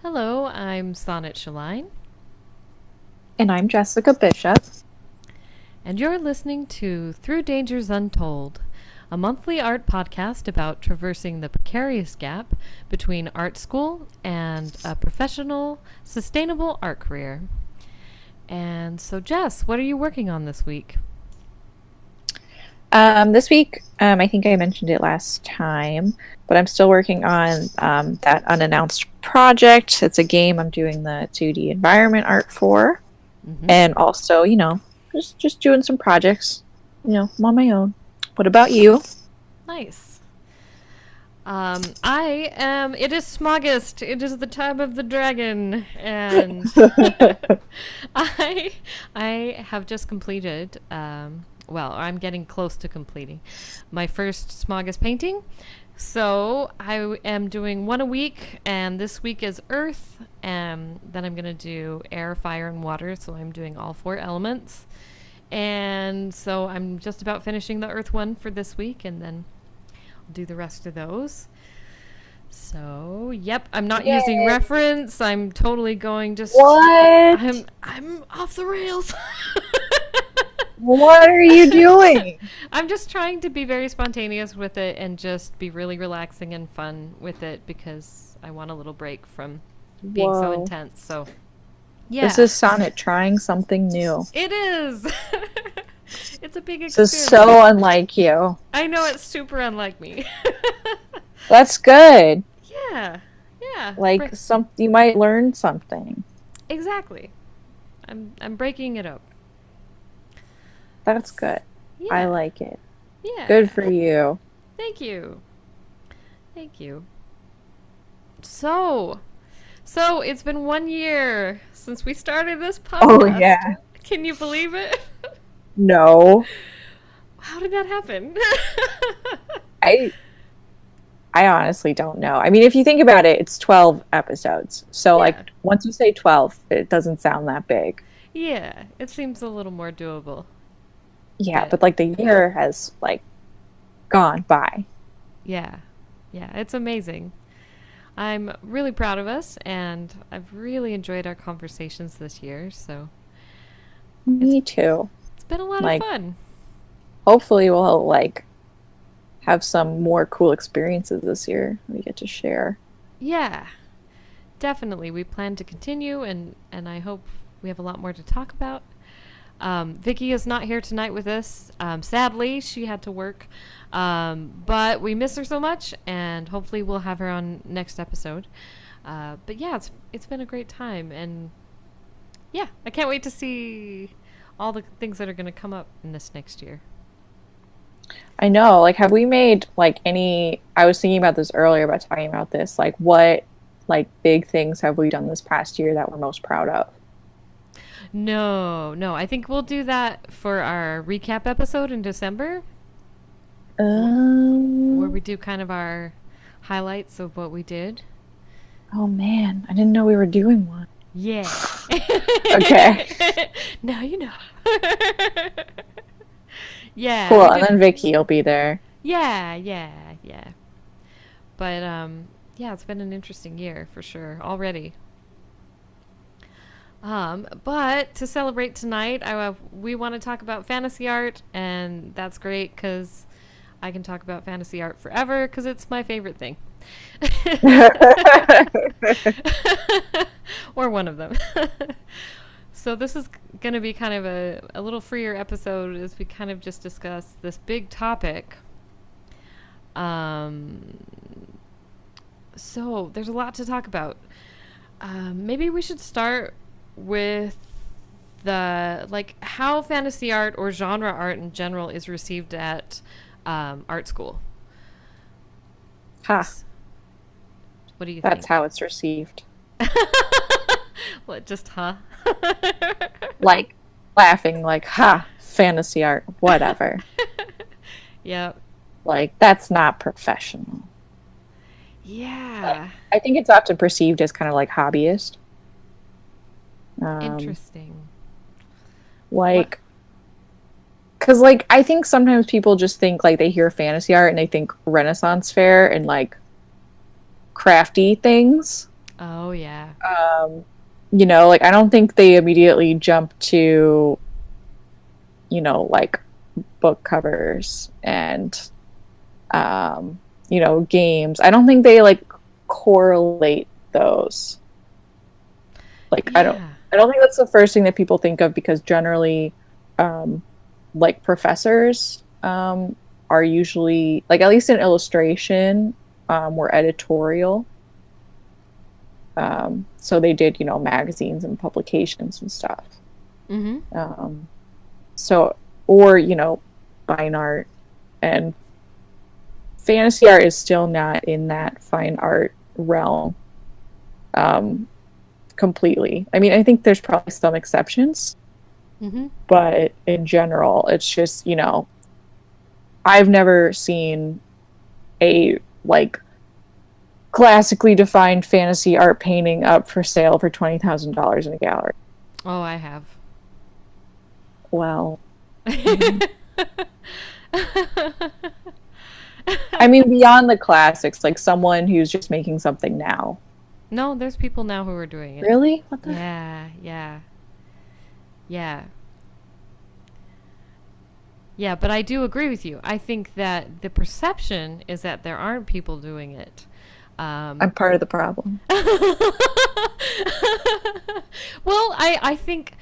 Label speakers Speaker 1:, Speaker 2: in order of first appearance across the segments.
Speaker 1: Hello, I'm Sonnett Shelline,
Speaker 2: And I'm Jessica Bishop.
Speaker 1: and you're listening to Through Dangers Untold, a monthly art podcast about traversing the precarious gap between art school and a professional, sustainable art career. And so, Jess, what are you working on this week?
Speaker 2: This week, I think I mentioned it last time, but I'm still working on that unannounced project. It's a game I'm doing the 2D environment art for,
Speaker 1: Mm-hmm.
Speaker 2: and also, just doing some projects. I'm on my own. What about you?
Speaker 1: Nice. I am. It is Smoggist. It is the time of the dragon, and I I have just completed. Well, I'm getting close to completing my first Smoggist painting. So I am doing one a week, and this week is Earth, and then I'm gonna do air, fire, and water. So I'm doing all four elements, and so I'm just about finishing the Earth one for this week, and then do the rest of those. So, yep, I'm not using
Speaker 2: Yay.
Speaker 1: reference. I'm totally going just
Speaker 2: What?
Speaker 1: I'm off the rails.
Speaker 2: What are you doing?
Speaker 1: I'm just trying to be very spontaneous with it and just be really relaxing and fun with it because I want a little break from being so
Speaker 2: Whoa.
Speaker 1: intense. So,
Speaker 2: This
Speaker 1: yeah.
Speaker 2: is Sonnet trying something new.
Speaker 1: It is. It's a big
Speaker 2: This is
Speaker 1: experiment.
Speaker 2: so unlike you.
Speaker 1: I know it's super unlike me.
Speaker 2: That's good.
Speaker 1: Yeah. Yeah.
Speaker 2: Like you might learn something.
Speaker 1: Exactly. I'm breaking it up.
Speaker 2: That's good. I
Speaker 1: Yeah.
Speaker 2: like it. Good
Speaker 1: Yeah.
Speaker 2: for you.
Speaker 1: Thank you. Thank you. So, so it's been 1 year since we started this
Speaker 2: Oh
Speaker 1: podcast.
Speaker 2: yeah.
Speaker 1: Can you believe it?
Speaker 2: No.
Speaker 1: How did that happen?
Speaker 2: I I honestly don't know. I mean, if you think about it, it's 12 episodes. So like
Speaker 1: Yeah.
Speaker 2: once you say 12, it doesn't sound that big.
Speaker 1: Yeah, it seems a little more doable.
Speaker 2: Yeah,
Speaker 1: But
Speaker 2: but like the year has like gone by.
Speaker 1: yeah. Yeah, it's amazing. I'm really proud of us and I've really enjoyed our conversations this year, so it's
Speaker 2: Me too.
Speaker 1: it's been a lot of
Speaker 2: Like
Speaker 1: fun.
Speaker 2: hopefully we'll like have some more cool experiences this year we get to share.
Speaker 1: Yeah. Definitely. We plan to continue and I hope we have a lot more to talk about. Vicky is not here tonight with us. Sadly, she had to work. But we miss her so much, and hopefully we'll have her on next episode. But yeah, it's been a great time, and yeah, I can't wait to see all the things that are going to come up in this next year.
Speaker 2: I know. Like, have we made like any? I was thinking about this earlier about talking about this. Like, what like big things have we done this past year that we're most proud of?
Speaker 1: No, no, I think we'll do that for our recap episode in December, where we
Speaker 2: Um.
Speaker 1: do kind of our highlights of what we did.
Speaker 2: Oh man, I didn't know we were doing one.
Speaker 1: Yeah.
Speaker 2: Okay.
Speaker 1: Now you know. Yeah, we
Speaker 2: Cool. And
Speaker 1: did.
Speaker 2: then Vicky will be there.
Speaker 1: Yeah, yeah, yeah. But yeah, it's been an interesting year for sure already. But to celebrate tonight, we want to talk about fantasy art, and that's great because I can talk about fantasy art forever because it's my favorite thing. Or one of them. So this is going to be kind of a little freer episode as we kind of just discuss this big topic. Um, so there's a lot to talk about. Maybe we should start with the like how fantasy art or genre art in general is received at art school.
Speaker 2: Ha.
Speaker 1: What do you
Speaker 2: That's
Speaker 1: think?
Speaker 2: how it's received.
Speaker 1: What, just huh?
Speaker 2: Like laughing, like ha, fantasy art, whatever.
Speaker 1: Yeah.
Speaker 2: Like that's not professional.
Speaker 1: Yeah.
Speaker 2: I think it's often perceived as kind of like hobbyist. Um,
Speaker 1: Interesting. What?
Speaker 2: like, because like I think sometimes people just think like they hear fantasy art and they think Renaissance fair and like crafty things.
Speaker 1: Oh yeah.
Speaker 2: Like I don't think they immediately jump to, like book covers and games. I don't think they like correlate those. Like
Speaker 1: Yeah.
Speaker 2: I don't think that's the first thing that people think of, because generally like professors are usually, like, at least in illustration, were editorial. So they did, magazines and publications and stuff.
Speaker 1: Mm-hmm.
Speaker 2: So, or, fine art, and fantasy art is still not in that fine art realm completely. I mean, I think there's probably some exceptions,
Speaker 1: Mm-hmm.
Speaker 2: but in general, it's just, I've never seen a, like, classically defined fantasy art painting up for sale for $20,000 in a gallery.
Speaker 1: Oh, I have.
Speaker 2: Well, I mean, beyond the classics, like someone who's just making something now.
Speaker 1: No, there's people now who are doing it.
Speaker 2: Really? What the?
Speaker 1: Yeah, yeah. Yeah. Yeah, but I do agree with you. I think that the perception is that there aren't people doing it.
Speaker 2: I'm part of the problem.
Speaker 1: Well, I think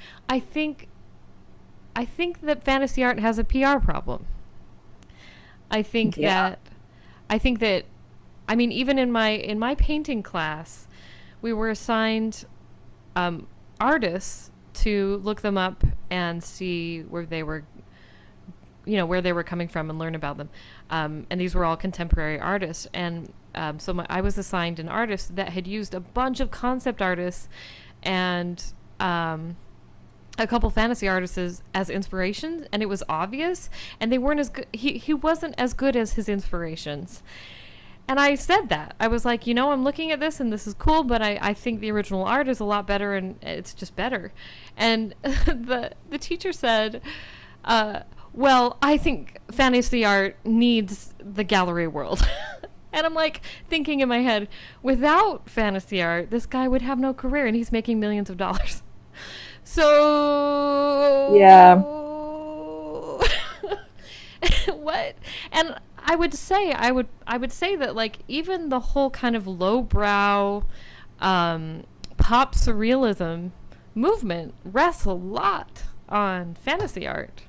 Speaker 1: that fantasy art has a PR problem. I think
Speaker 2: Yeah.
Speaker 1: that I think that I mean, even in my painting class, we were assigned artists to look them up and see where they were, where they were coming from and learn about them. And these were all contemporary artists. And so I was assigned an artist that had used a bunch of concept artists and a couple fantasy artists as inspirations, and it was obvious, and they weren't as good. He wasn't as good as his inspirations. And I said that. I was like, I'm looking at this and this is cool, but I think the original art is a lot better and it's just better. And the teacher said, well, I think fantasy art needs the gallery world. And I'm like thinking in my head, without fantasy art, this guy would have no career and he's making millions of dollars. So
Speaker 2: Yeah.
Speaker 1: what? And I would say that, like, even the whole kind of lowbrow pop surrealism movement rests a lot on fantasy art,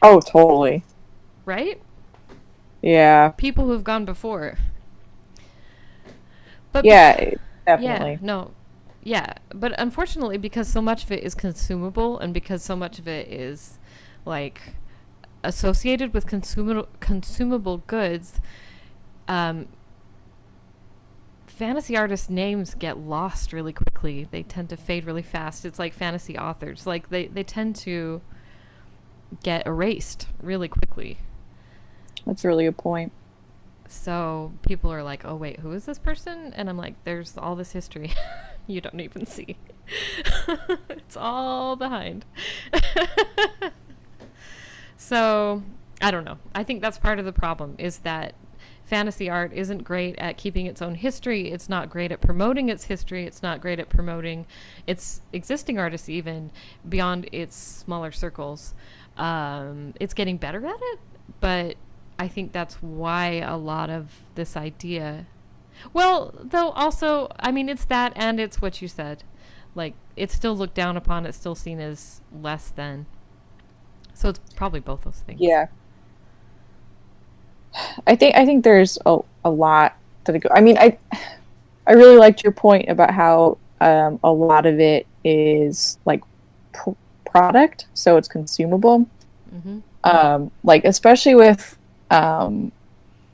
Speaker 2: Oh, totally.
Speaker 1: right?
Speaker 2: Yeah.
Speaker 1: People who've gone before. But
Speaker 2: Yeah, definitely.
Speaker 1: yeah, no. Yeah, but unfortunately, because so much of it is consumable and because so much of it is like associated with consumable goods, fantasy artists' names get lost really quickly. They tend to fade really fast. It's like fantasy authors. Like they tend to get erased really quickly.
Speaker 2: That's really a point.
Speaker 1: So people are like, oh, wait, who is this person? And I'm like, there's all this history you don't even see. It's all behind. So, I don't know. I think that's part of the problem, is that fantasy art isn't great at keeping its own history. It's not great at promoting its history. It's not great at promoting its existing artists, even beyond its smaller circles. It's getting better at it, but I think that's why a lot of this idea... Well, though also, I mean, it's that and it's what you said. Like, it's still looked down upon. It's still seen as less than. So it's probably both those things.
Speaker 2: Yeah. I think there's a lot to go. I mean, I really liked your point about how a lot of it is like product, so it's consumable.
Speaker 1: Mm-hmm.
Speaker 2: Like especially with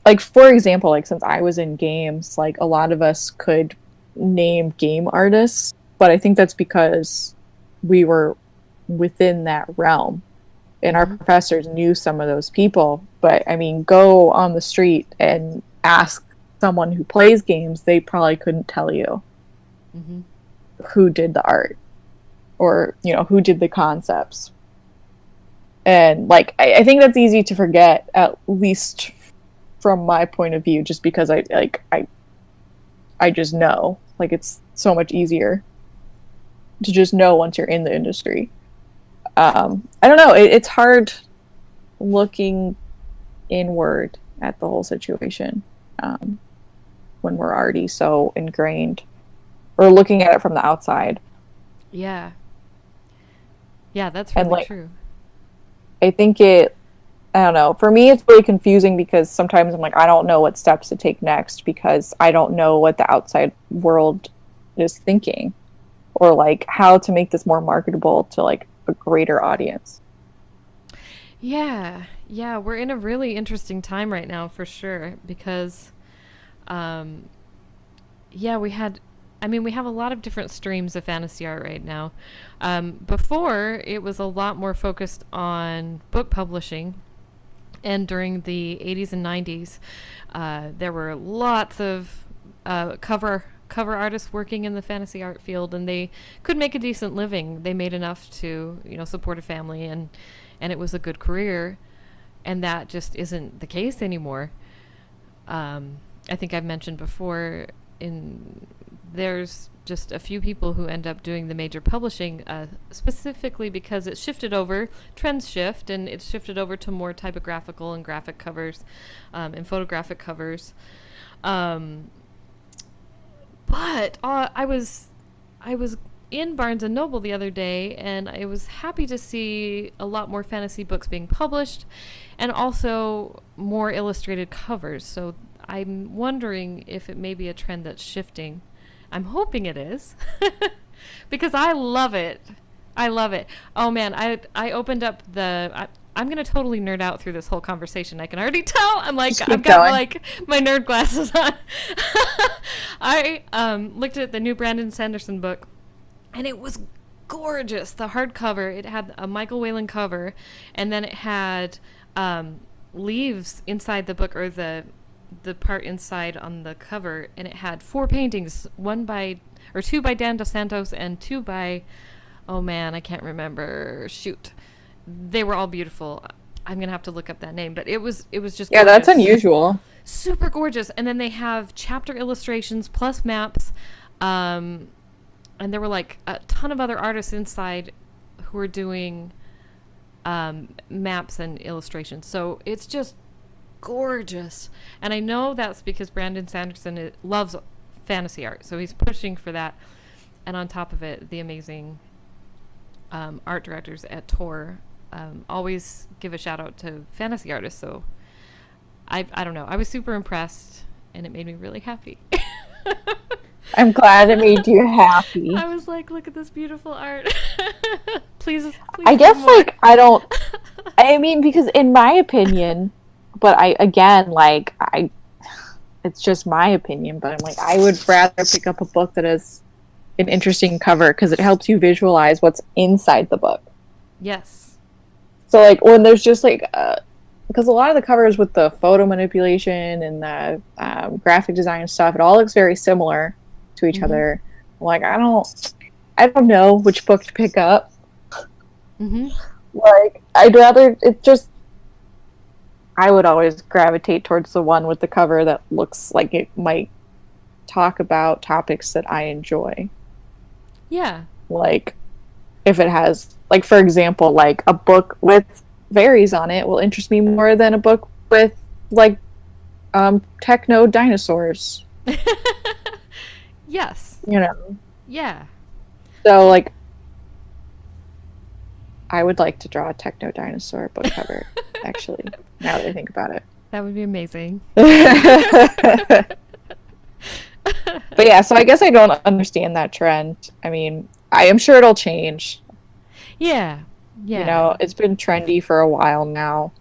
Speaker 2: like, for example, like since I was in games, like a lot of us could name game artists, but I think that's because we were within that realm and our professors knew some of those people. But I mean, go on the street and ask someone who plays games, they probably couldn't tell you who did the art or, who did the concepts. And like, I think that's easy to forget, at least from my point of view, just because I just know. Like, it's so much easier to just know once you're in the industry. I don't know. It's hard looking inward at the whole situation when we're already so ingrained, or looking at it from the outside.
Speaker 1: Yeah. Yeah, that's really
Speaker 2: like,
Speaker 1: true.
Speaker 2: I think I don't know. For me, it's really confusing because sometimes I'm like, I don't know what steps to take next because I don't know what the outside world is thinking, or like how to make this more marketable to like a greater audience.
Speaker 1: Yeah, yeah, we're in a really interesting time right now for sure because, yeah, we have a lot of different streams of fantasy art right now. Before, it was a lot more focused on book publishing, and during the 80s and 90s, there were lots of cover artists working in the fantasy art field, and they could make a decent living. They made enough to, support a family, and it was a good career, and that just isn't the case anymore. I think I've mentioned before, there's just a few people who end up doing the major publishing, specifically because it's shifted over, trends shift, and it's shifted over to more typographical and graphic covers, and photographic covers. But I was in Barnes & Noble the other day, and I was happy to see a lot more fantasy books being published, and also more illustrated covers. So I'm wondering if it may be a trend that's shifting. I'm hoping it is, because I love it. I love it. Oh man, I opened up I'm gonna totally nerd out through this whole conversation. I can already tell. I'm like, I've got like my nerd glasses on. I looked at the new Brandon Sanderson book, and it was gorgeous. The hardcover, it had a Michael Whelan cover, and then it had leaves inside the book, or the part inside on the cover, and it had 4 paintings, 2 by Dan Dos Santos and 2 by, oh man, I can't remember. Shoot. They were all beautiful. I'm going to have to look up that name, but it was just
Speaker 2: Yeah,
Speaker 1: gorgeous.
Speaker 2: that's unusual.
Speaker 1: Super gorgeous. And then they have chapter illustrations plus maps. And there were like a ton of other artists inside who were doing maps and illustrations. So it's just gorgeous. And I know that's because Brandon Sanderson loves fantasy art, so he's pushing for that. And on top of it, the amazing art directors at Tor always give a shout out to fantasy artists. So I don't know, I was super impressed, and it made me really happy.
Speaker 2: I'm glad it made you happy.
Speaker 1: I was like, look at this beautiful art. please
Speaker 2: I guess like I mean, because in my opinion, but it's just my opinion, but I'm like, I would rather pick up a book that has an interesting cover because it helps you visualize what's inside the book.
Speaker 1: Yes.
Speaker 2: So like when there's just like, because a lot of the covers with the photo manipulation and the graphic design stuff, it all looks very similar to each other. I'm like, I don't know which book to pick up. Like, I'd rather I would always gravitate towards the one with the cover that looks like it might talk about topics that I enjoy.
Speaker 1: Yeah. Like,
Speaker 2: if it has, like, for example, like a book with fairies on it will interest me more than a book with like techno dinosaurs.
Speaker 1: Yes. Yeah.
Speaker 2: So like, I would like to draw a techno dinosaur book cover, actually, now that I think about it.
Speaker 1: That would be amazing.
Speaker 2: But yeah, so I guess I don't understand that trend. I mean, I am sure it'll change.
Speaker 1: Yeah.
Speaker 2: It's been trendy for a while now.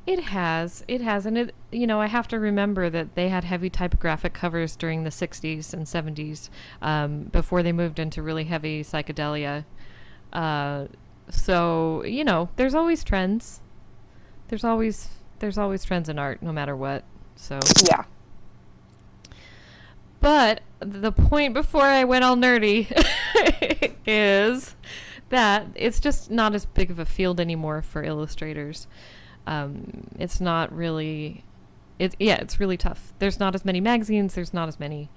Speaker 1: It has, and I have to remember that they had heavy typographic covers during the 60s and 70s, before they moved into really heavy psychedelia. So, there's always trends. There's always trends in art, no matter what. So
Speaker 2: yeah.
Speaker 1: But the point before I went all nerdy is that it's just not as big of a field anymore for illustrators. It's not really, it's really tough. There's not as many magazines. There's not as many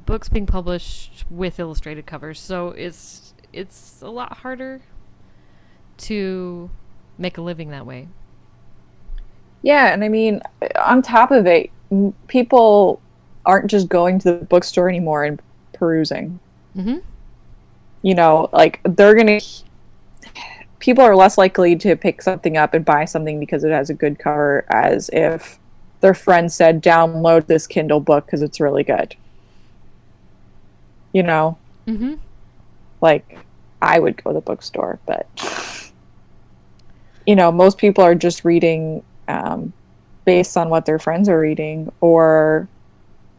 Speaker 1: books being published with illustrated covers. So it's a lot harder to make a living that way.
Speaker 2: Yeah, and I mean, on top of it, people aren't just going to the bookstore anymore and perusing.
Speaker 1: Mm-hmm.
Speaker 2: You know, like people are less likely to pick something up and buy something because it has a good cover, as if their friend said, download this Kindle book because it's really good. You know?
Speaker 1: Mm-hmm.
Speaker 2: Like, I would go to the bookstore, but, you know, most people are just reading based on what their friends are reading. Or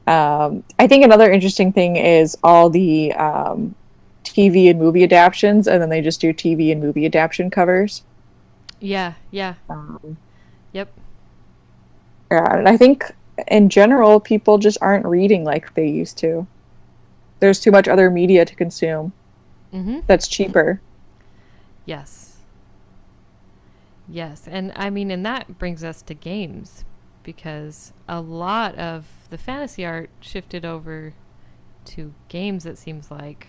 Speaker 2: I think another interesting thing is all the TV and movie adaptions, and then they just do TV and movie adaption covers.
Speaker 1: Yeah.
Speaker 2: Yep.
Speaker 1: Yeah,
Speaker 2: And I think in general, people just aren't reading like they used to. There's too much other media to consume.
Speaker 1: Mm-hmm.
Speaker 2: That's cheaper.
Speaker 1: Yes. And I mean, and that brings us to games, because a lot of the fantasy art shifted over to games, it seems like.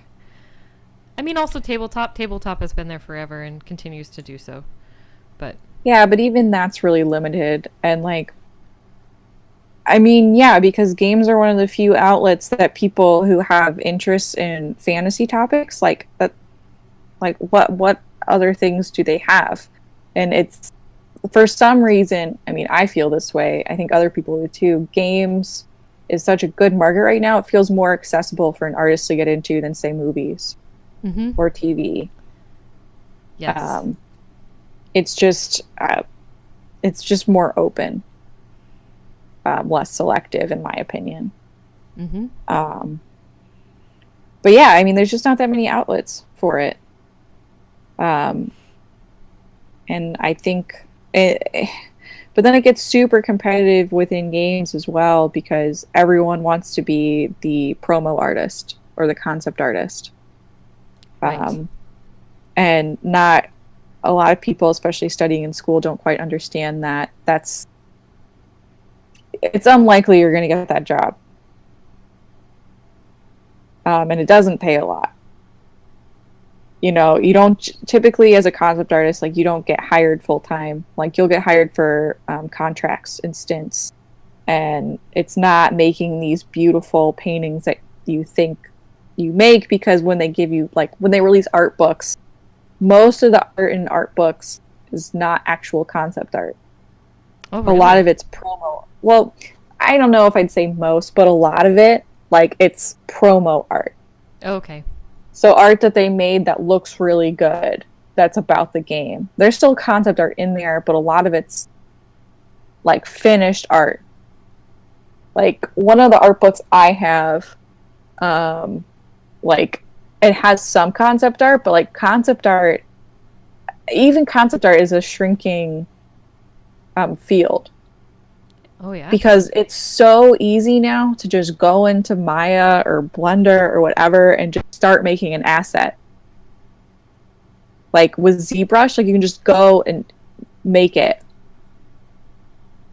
Speaker 1: I mean, also tabletop. Tabletop has been there forever and continues to do so. But
Speaker 2: Yeah, but even that's really limited. And like, I mean, yeah, because games are one of the few outlets that people who have interests in fantasy topics, like that, like what other things do they have? And it's, for some reason, I mean, I feel this way. I think other people do too. Games is such a good market right now. It feels more accessible for an artist to get into than, say, movies or TV.
Speaker 1: yes.
Speaker 2: It's just more open, less selective, in my opinion.
Speaker 1: Mm-hmm.
Speaker 2: But yeah, I mean, there's just not that many outlets for it. And I think but then it gets super competitive within games as well, because everyone wants to be the promo artist or the concept artist.
Speaker 1: Right.
Speaker 2: And not a lot of people, especially studying in school, don't quite understand that it's unlikely you're going to get that job. And it doesn't pay a lot. You know, you don't typically, as a concept artist, like, you don't get hired full time. Like, you'll get hired for contracts and stints, and it's not making these beautiful paintings that you think you make, because when they give you, like, when they release art books, most of the art in art books is not actual concept art.
Speaker 1: Oh, really?
Speaker 2: A lot of it's promo. Well, I don't know if I'd say most, but a lot of it, like, it's promo art.
Speaker 1: Okay.
Speaker 2: So art that they made that looks really good, that's about the game. There's still concept art in there, but a lot of it's like finished art. Like, one of the art books I have, like, it has some concept art, but like even concept art is a shrinking field.
Speaker 1: Oh, yeah.
Speaker 2: Because it's so easy now to just go into Maya or Blender or whatever and just start making an asset. Like with ZBrush, like, you can just go and make it.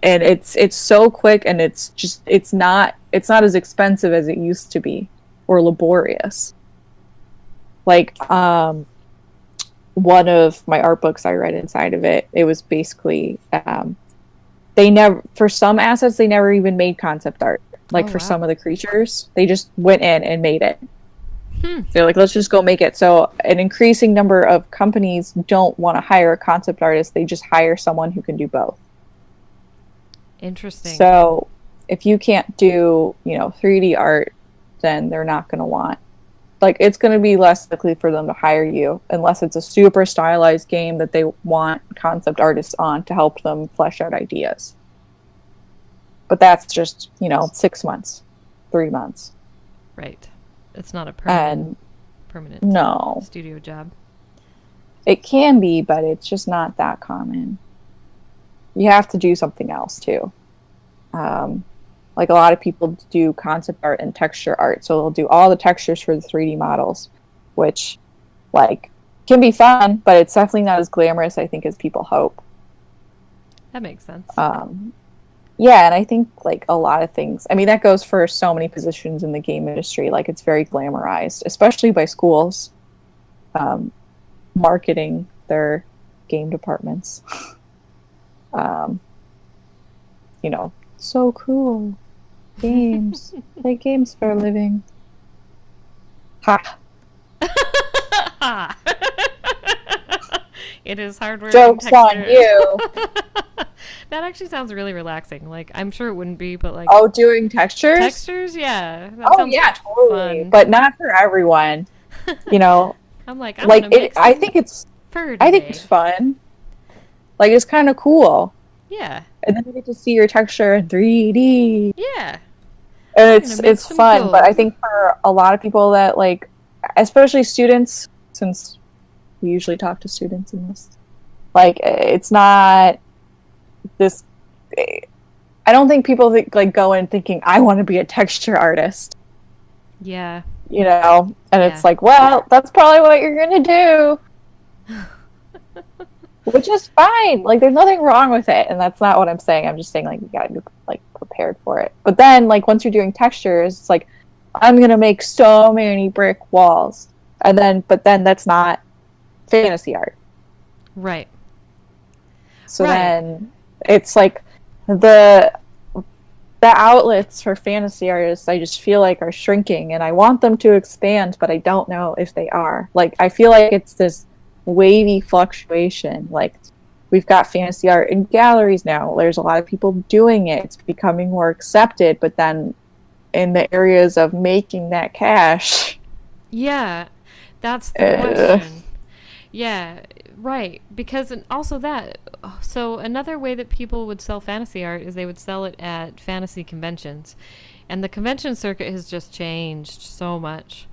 Speaker 2: And it's so quick, and it's not as expensive as it used to be, or laborious. Like, one of my art books I read, inside of it, it was basically they never, for some assets, they never even made concept art. Like, for some of the creatures, they just went in and made it. They're like, let's just go make it. So an increasing number of companies don't want to hire a concept artist. They just hire someone who can do both.
Speaker 1: Interesting.
Speaker 2: So if you can't do, 3D art, then they're not going to want, like, it's going to be less likely for them to hire you, unless it's a super stylized game that they want concept artists on to help them flesh out ideas. But that's just, 6 months, 3 months.
Speaker 1: Right. It's not a permanent
Speaker 2: no
Speaker 1: studio job.
Speaker 2: It can be, but it's just not that common. You have to do something else too. Like, a lot of people do concept art and texture art, so they'll do all the textures for the 3D models, which, like, can be fun, but it's definitely not as glamorous, I think, as people hope.
Speaker 1: That makes sense.
Speaker 2: Yeah, and I think like a lot of things. I mean, that goes for so many positions in the game industry. Like it's very glamorized, especially by schools um, marketing their game departments. Um, you know, so cool. Games. Play games for a living. Ha.
Speaker 1: Ha. It is hard work and
Speaker 2: Joke's on
Speaker 1: textures.
Speaker 2: you.
Speaker 1: That actually sounds really relaxing. Like, I'm sure it wouldn't be, but like
Speaker 2: Oh, doing textures?
Speaker 1: textures, yeah, that
Speaker 2: Oh
Speaker 1: sounds
Speaker 2: yeah, totally.
Speaker 1: fun.
Speaker 2: But not for everyone. You know,
Speaker 1: I'm like, I'm
Speaker 2: like
Speaker 1: gonna
Speaker 2: it
Speaker 1: make some fur
Speaker 2: I think it's
Speaker 1: today.
Speaker 2: fun. Like it's kind of cool.
Speaker 1: Yeah,
Speaker 2: And then you get to see your texture in 3D.
Speaker 1: yeah.
Speaker 2: And
Speaker 1: I'm gonna make
Speaker 2: it's
Speaker 1: some
Speaker 2: fun, but I
Speaker 1: gold.
Speaker 2: think for a lot of people that like especially students, since we usually talk to students in this, like it's not this I don't think people think, like go in thinking I want to be a texture artist,
Speaker 1: Yeah,
Speaker 2: you know, and
Speaker 1: yeah.
Speaker 2: it's like, well, that's probably what you're gonna do, which is fine. Like, there's nothing wrong with it, and that's not what I'm saying. I'm just saying like you gotta be like prepared for it. But then like once you're doing textures, it's like I'm gonna make so many brick walls, and then but then that's not fantasy art.
Speaker 1: Right,
Speaker 2: So
Speaker 1: right.
Speaker 2: then it's like the the outlets for fantasy artists I just feel like are shrinking and I want them to expand, but I don't know if they are. Like I feel like it's this wavy fluctuation. Like we've got fantasy art in galleries now. There's a lot of people doing it. It's becoming more accepted, but then in the areas of making that cash,
Speaker 1: Yeah, that's the
Speaker 2: uh,
Speaker 1: question. Yeah, right. Because also that, so another way that people would sell fantasy art is they would sell it at fantasy conventions. And the convention circuit has just changed so much.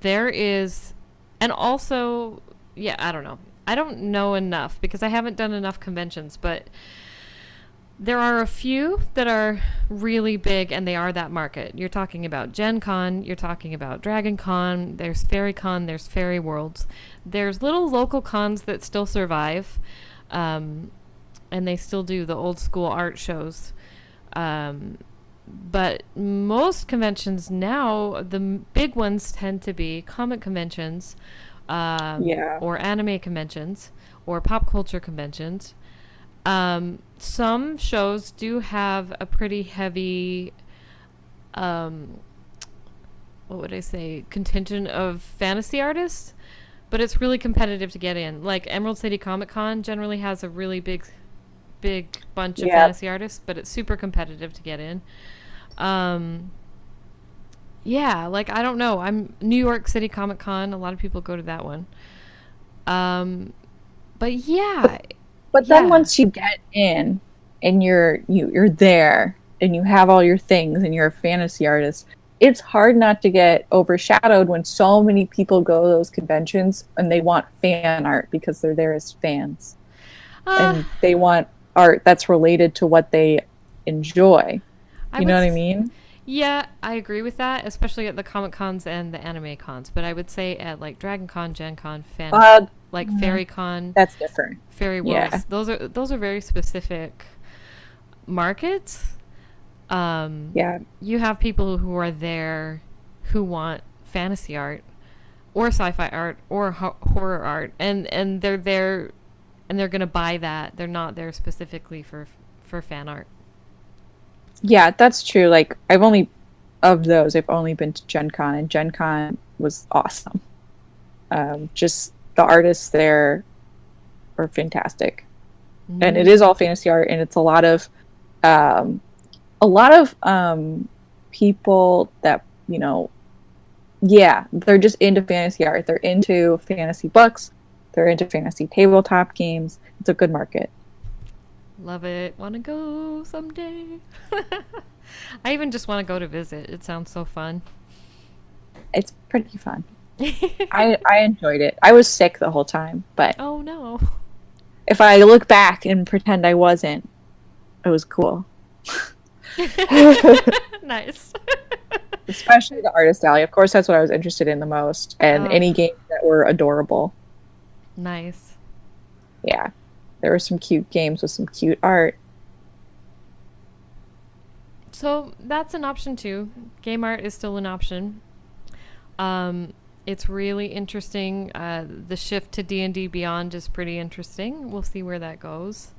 Speaker 1: There is, and also, yeah, I don't know. I don't know enough because I haven't done enough conventions, but there are a few that are really big and they are that market. You're talking about Gen Con, you're talking about Dragon Con, there's Fairy Con, there's Fairy Worlds. There's little local cons that still survive, um, and they still do the old school art shows. Um, but most conventions now, big ones tend to be comic conventions,
Speaker 2: yeah.
Speaker 1: or anime conventions, or pop culture conventions. Some shows do have a pretty heavy, um, what would I say, contingent of fantasy artists, but it's really competitive to get in. Like Emerald City Comic Con generally has a really big bunch of
Speaker 2: Yeah.
Speaker 1: fantasy artists, but it's super competitive to get in. Um, yeah, like I don't know. I'm New York City Comic Con. A lot of people go to that one. Um, but yeah,
Speaker 2: But then
Speaker 1: yeah.
Speaker 2: once you get in and you're there and you have all your things and you're a fantasy artist, it's hard not to get overshadowed when so many people go to those conventions and they want fan art because they're there as fans
Speaker 1: Uh,
Speaker 2: and they want art that's related to what they enjoy.
Speaker 1: I
Speaker 2: You know
Speaker 1: would
Speaker 2: what I mean?
Speaker 1: Yeah, I agree with that, especially at the Comic Cons and the anime cons. But I would say at like Dragon Con, Gen Con,
Speaker 2: Uh,
Speaker 1: like
Speaker 2: mm,
Speaker 1: Fairy Con,
Speaker 2: that's different.
Speaker 1: Fairy
Speaker 2: Yeah.
Speaker 1: Worlds. Those are very specific markets.
Speaker 2: Yeah.
Speaker 1: You have people who are there who want fantasy art or sci-fi art or horror art, and they're there and they're gonna buy that. They're not there specifically for fan art.
Speaker 2: Yeah, that's true. Like of those, I've only been to Gen Con and Gen Con was awesome. Just the artists there are fantastic. And it is
Speaker 1: Mm.
Speaker 2: all fantasy art and it's um a lot of people that, you know, yeah, they're just into fantasy art. They're into fantasy books. They're into fantasy tabletop games. It's a good market.
Speaker 1: Love it. Want to go someday? I even just want to go to visit. It sounds so fun.
Speaker 2: It's pretty fun. I enjoyed it. I was sick the whole time, but
Speaker 1: Oh no.
Speaker 2: if I look back and pretend I wasn't, it was cool.
Speaker 1: Nice.
Speaker 2: Especially the artist alley. Of course, that's what I was interested in the most. And
Speaker 1: Oh,
Speaker 2: any games that were adorable.
Speaker 1: nice.
Speaker 2: Yeah. There were some cute games with some cute art.
Speaker 1: So that's an option too. Game art is still an option. It's really interesting. The shift to D&D Beyond is pretty interesting. We'll see where that goes.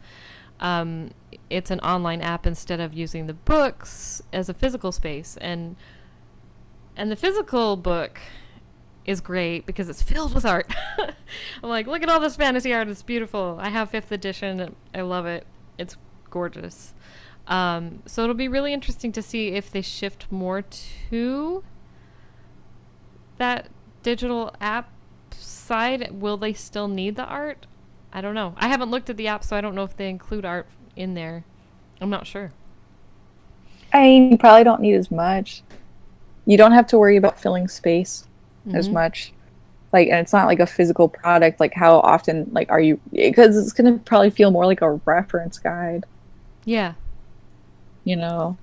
Speaker 1: It's an online app instead of using the books as a physical space, and the physical book is great because it's filled with art. I'm like, look at all this fantasy art. It's beautiful. I have 5th edition. I love it. It's gorgeous. So it'll be really interesting to see if they shift more to that digital app side. Will they still need the art? I don't know. I haven't looked at the app, so I don't know if they include art in there. I'm not sure.
Speaker 2: I mean, you probably don't need as much. You don't have to worry about filling space as much. Like, and it's not like a physical product. Like, how often, like, are you... Because it's going to probably feel more like a reference guide.
Speaker 1: Yeah.
Speaker 2: You know?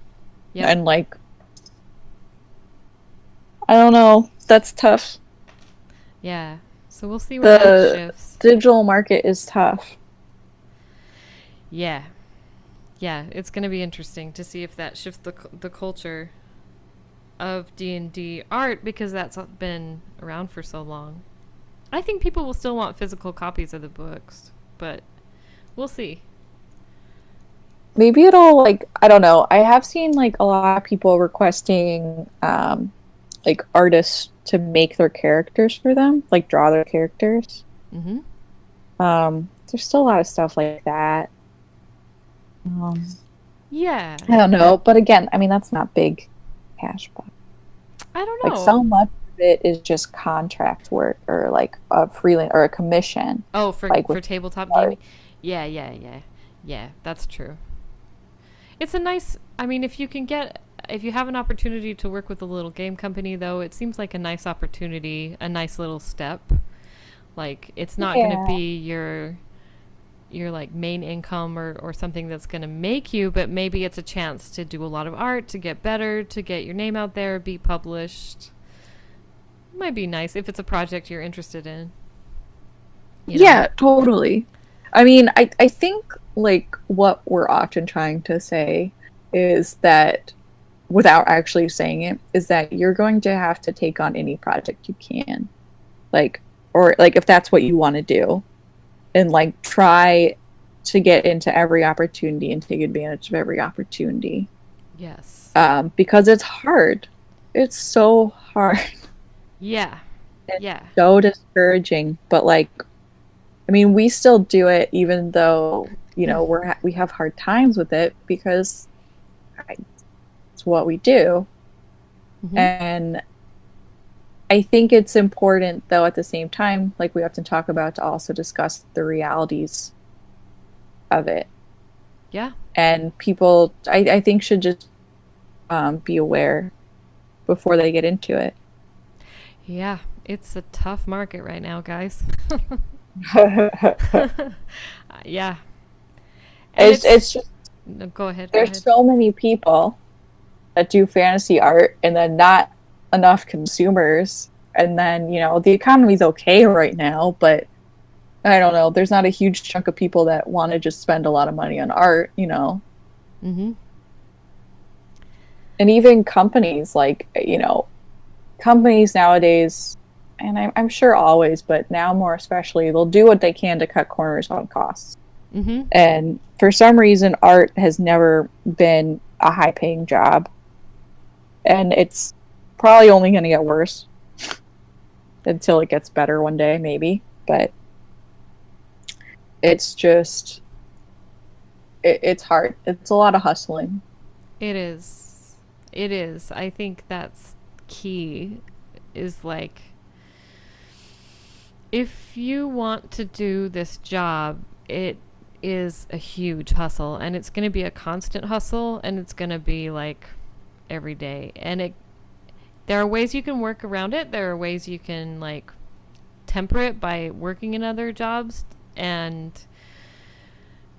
Speaker 1: Yeah.
Speaker 2: And, like... I don't know. That's tough.
Speaker 1: Yeah. So we'll see where that shifts.
Speaker 2: Digital market is tough.
Speaker 1: Yeah. Yeah, it's going to be interesting to see if that shifts the culture of D&D art, because that's been around for so long. I think people will still want physical copies of the books, but we'll see.
Speaker 2: Maybe it'll, like, I don't know. I have seen, like, a lot of people requesting, like, artists to make their characters for them, like, draw their characters.
Speaker 1: Mm-hmm.
Speaker 2: There's still a lot of stuff like that.
Speaker 1: Yeah.
Speaker 2: I don't know, but again, I mean, that's not big cash buck.
Speaker 1: I don't know.
Speaker 2: Like, so much of it is just contract work or, like, a freelance or a commission.
Speaker 1: Oh, for tabletop gaming? Yeah, that's true. It's a nice, I mean, if you have an opportunity to work with a little game company, though, it seems like a nice opportunity, a nice little step. Like, it's not going to be your like main income or something that's going to make you, but maybe it's a chance to do a lot of art, to get better, to get your name out there, be published. It might be nice if it's a project you're interested in.
Speaker 2: Yeah, totally. I mean, I think, like, what we're often trying to say is that, without actually saying it, is that you're going to have to take on any project you can. Like, or, like, if that's what you want to do. And, like, try to get into every opportunity and take advantage of every opportunity.
Speaker 1: Yes.
Speaker 2: Because it's hard. It's so hard.
Speaker 1: Yeah.
Speaker 2: It's so discouraging. But, like, I mean, we still do it even though, you know, we have hard times with it because it's what we do. Mm-hmm. And I think it's important, though, at the same time, like we often talk about, to also discuss the realities of it.
Speaker 1: Yeah. And
Speaker 2: people, I think, should just be aware before they get into it.
Speaker 1: Yeah. It's a tough market right now, guys. Yeah. And
Speaker 2: it's just...
Speaker 1: No, go ahead.
Speaker 2: There's so many people that do fantasy art and then not enough consumers, and then, you know, the economy's okay right now, but I don't know, there's not a huge chunk of people that want to just spend a lot of money on art, you know.
Speaker 1: Mm-hmm.
Speaker 2: And even companies, like, you know, companies nowadays, and I'm sure always, but now more especially, they'll do what they can to cut corners on costs.
Speaker 1: Mm-hmm.
Speaker 2: And for some reason, art has never been a high-paying job, and it's probably only going to get worse until it gets better one day, maybe. But it's just, it's hard. It's a lot of hustling.
Speaker 1: It is. I think that's key, is like, if you want to do this job, it is a huge hustle, and it's going to be a constant hustle, and it's going to be like every day. And there are ways you can work around it. There are ways you can, like, temper it by working in other jobs. And,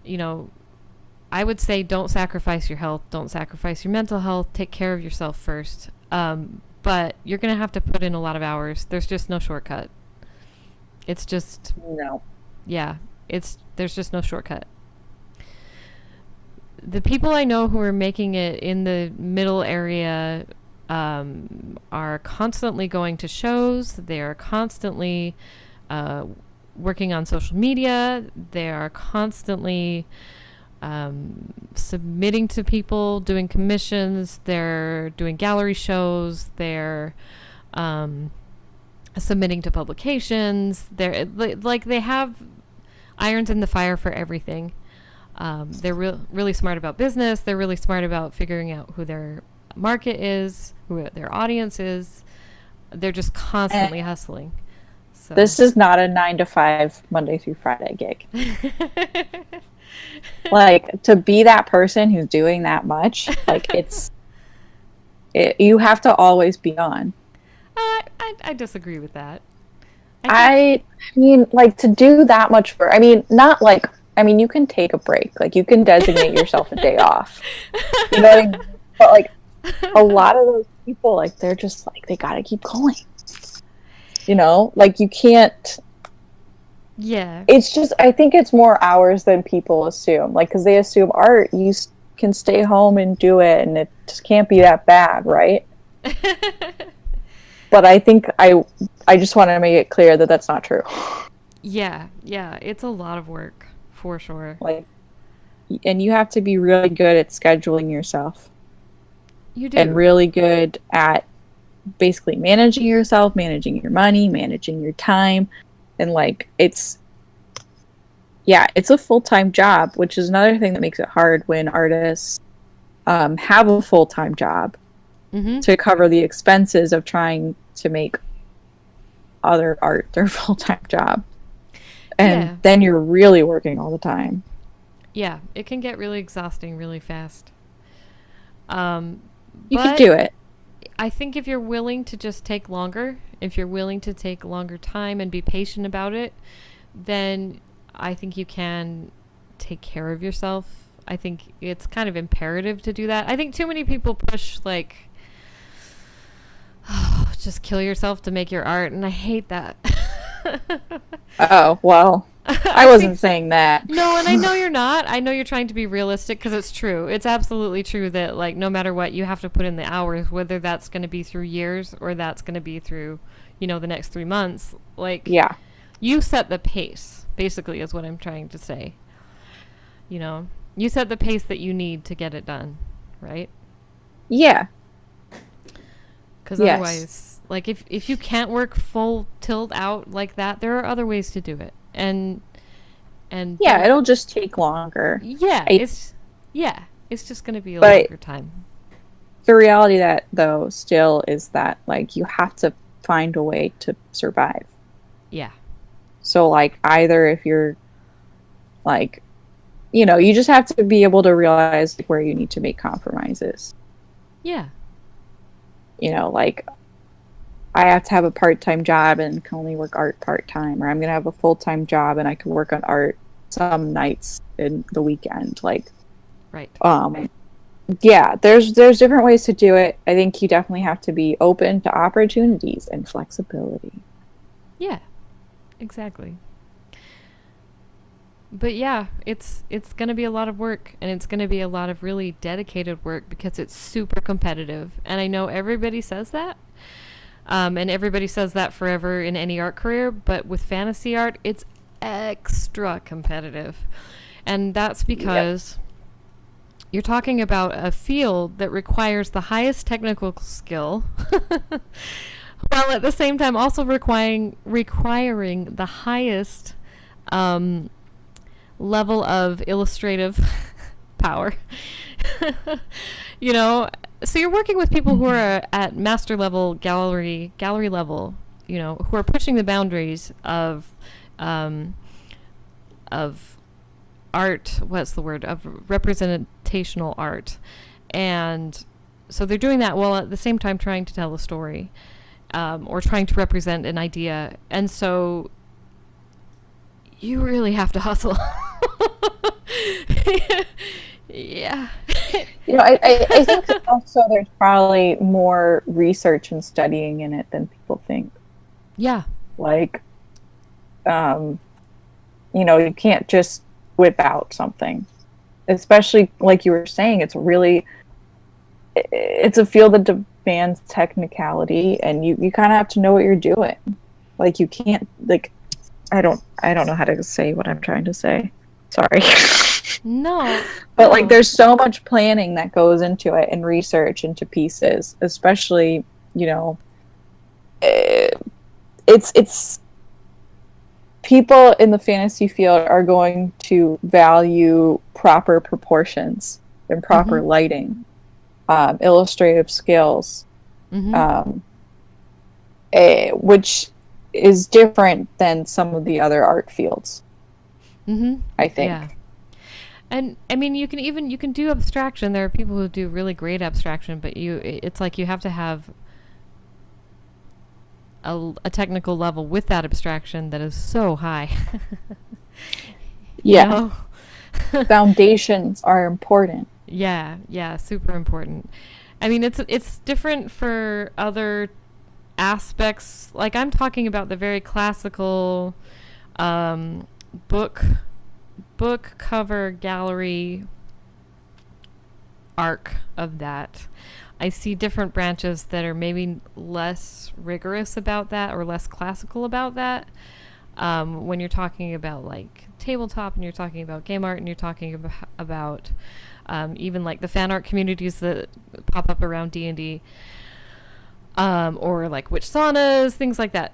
Speaker 1: you know, I would say don't sacrifice your health. Don't sacrifice your mental health. Take care of yourself first. But you're going to have to put in a lot of hours. There's just no shortcut. It's just...
Speaker 2: No.
Speaker 1: Yeah. There's just no shortcut. the people I know who are making it in the middle area are constantly going to shows. They are constantly working on social media. They are constantly submitting to people, doing commissions. They're doing gallery shows. They're submitting to publications. They're like they have irons in the fire for everything. They're really smart about business. They're really smart about figuring out who their market is, who their audience is. They're just constantly hustling. So.
Speaker 2: This is not a 9 to 5 Monday through Friday gig. Like, to be that person who's doing that much, like, you have to always be on.
Speaker 1: I disagree with that.
Speaker 2: I mean, like, to do that much work, I mean, not like, I mean, you can take a break. Like, you can designate yourself a day off. You know what I mean? But, like, a lot of those people, like, they're just, like, they gotta keep going. You know? Like, you can't...
Speaker 1: Yeah.
Speaker 2: It's just, I think it's more hours than people assume. Like, because they assume art, you can stay home and do it, and it just can't be that bad, right? But I think I just want to make it clear that that's not true.
Speaker 1: Yeah, it's a lot of work, for sure.
Speaker 2: Like, and you have to be really good at scheduling yourself.
Speaker 1: You do.
Speaker 2: And really good at basically managing yourself, managing your money, managing your time. And, like, it's a full-time job, which is another thing that makes it hard when artists have a full-time job to cover the expenses of trying to make other art their full-time job. And then you're really working all the time.
Speaker 1: Yeah, it can get really exhausting really fast.
Speaker 2: You can do it.
Speaker 1: I think if you're willing to just take longer, if you're willing to take longer time and be patient about it, then I think you can take care of yourself. I think it's kind of imperative to do that. I think too many people push, like, just kill yourself to make your art, and I hate that.
Speaker 2: Oh, well, I wasn't saying that.
Speaker 1: No, and I know you're not. I know you're trying to be realistic, because it's true. It's absolutely true that, like, no matter what, you have to put in the hours, whether that's going to be through years or that's going to be through, you know, the next 3 months. Like,
Speaker 2: yeah,
Speaker 1: you set the pace, basically, is what I'm trying to say. You know, you set the pace that you need to get it done, right?
Speaker 2: Yeah.
Speaker 1: Because otherwise, like, if you can't work full tilt out like that, there are other ways to do it. And yeah,
Speaker 2: it'll just take longer.
Speaker 1: Yeah, it's just going to be a longer time.
Speaker 2: The reality that, though, still is that, like, you have to find a way to survive.
Speaker 1: Yeah.
Speaker 2: So, like, either if you're, like, you know, you just have to be able to realize, like, where you need to make compromises.
Speaker 1: Yeah.
Speaker 2: You know, like, I have to have a part-time job and can only work art part-time, or I'm going to have a full-time job and I can work on art some nights in the weekend. Like,
Speaker 1: right.
Speaker 2: Yeah, there's different ways to do it. I think you definitely have to be open to opportunities and flexibility.
Speaker 1: Yeah, exactly. But yeah, it's going to be a lot of work, and it's going to be a lot of really dedicated work because it's super competitive. And I know everybody says that. And everybody says that forever in any art career, but with fantasy art, it's extra competitive. And that's because you're talking about a field that requires the highest technical skill, while at the same time also requiring the highest level of illustrative power. You know, so you're working with people who are at master level, gallery level, you know, who are pushing the boundaries of art, what's the word, of representational art. And so they're doing that while at the same time trying to tell a story, or trying to represent an idea. And so you really have to hustle. Yeah.
Speaker 2: You know, I think also there's probably more research and studying in it than people think.
Speaker 1: Yeah.
Speaker 2: Like, you know, you can't just whip out something. especially like you were saying, it's a field that demands technicality, and you kind of have to know what you're doing. Like, you can't, like, I don't know how to say what I'm trying to say. Sorry.
Speaker 1: No.
Speaker 2: But like, there's so much planning that goes into it and research into pieces, especially, you know, it's people in the fantasy field are going to value proper proportions and proper lighting, illustrative skills, which is different than some of the other art fields. I think.
Speaker 1: Yeah. And I mean, you can do abstraction. There are people who do really great abstraction, but it's like you have to have a technical level with that abstraction that is so high.
Speaker 2: Yeah. Foundations are important.
Speaker 1: Yeah, super important. I mean, it's different for other aspects. Like, I'm talking about the very classical book cover gallery arc of that. I see different branches that are maybe less rigorous about that or less classical about that. When you're talking about like tabletop, and you're talking about game art, and you're talking about even like the fan art communities that pop up around D&D, or like witch saunas, things like that.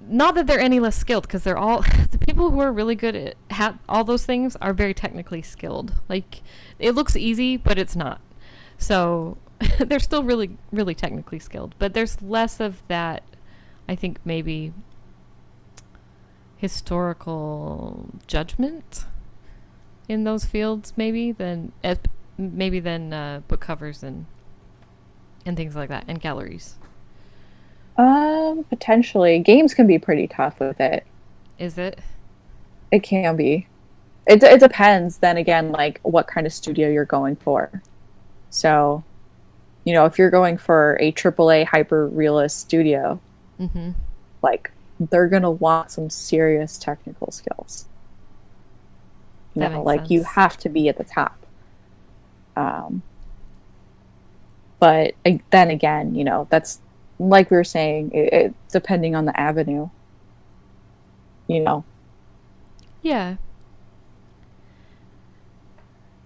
Speaker 1: Not that they're any less skilled, because they're all the people who are really good at all those things are very technically skilled. Like, it looks easy, but it's not. So they're still really, really technically skilled. But there's less of that, I think, maybe historical judgment in those fields, maybe than book covers and things like that, and galleries.
Speaker 2: Potentially. Games can be pretty tough with it.
Speaker 1: Is it?
Speaker 2: It can be. It depends, then again, like, what kind of studio you're going for. So, you know, if you're going for a AAA hyper-realist studio, like, they're going to want some serious technical skills. You know, like, you have to be at the top. But then again, you know, that's, like we were saying, it depending on the avenue, you know.
Speaker 1: Yeah.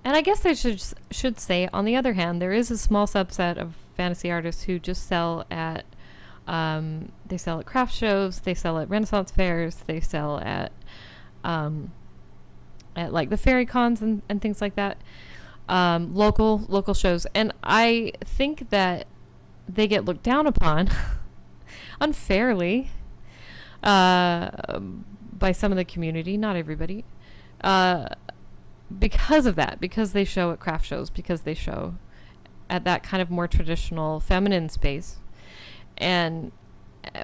Speaker 1: And I guess I should say, on the other hand, there is a small subset of fantasy artists who just sell at craft shows, they sell at Renaissance fairs, they sell at like the fairy cons and things like that, local shows. And I think that they get looked down upon unfairly by some of the community, not everybody, because of that, because they show at craft shows, because they show at that kind of more traditional feminine space, and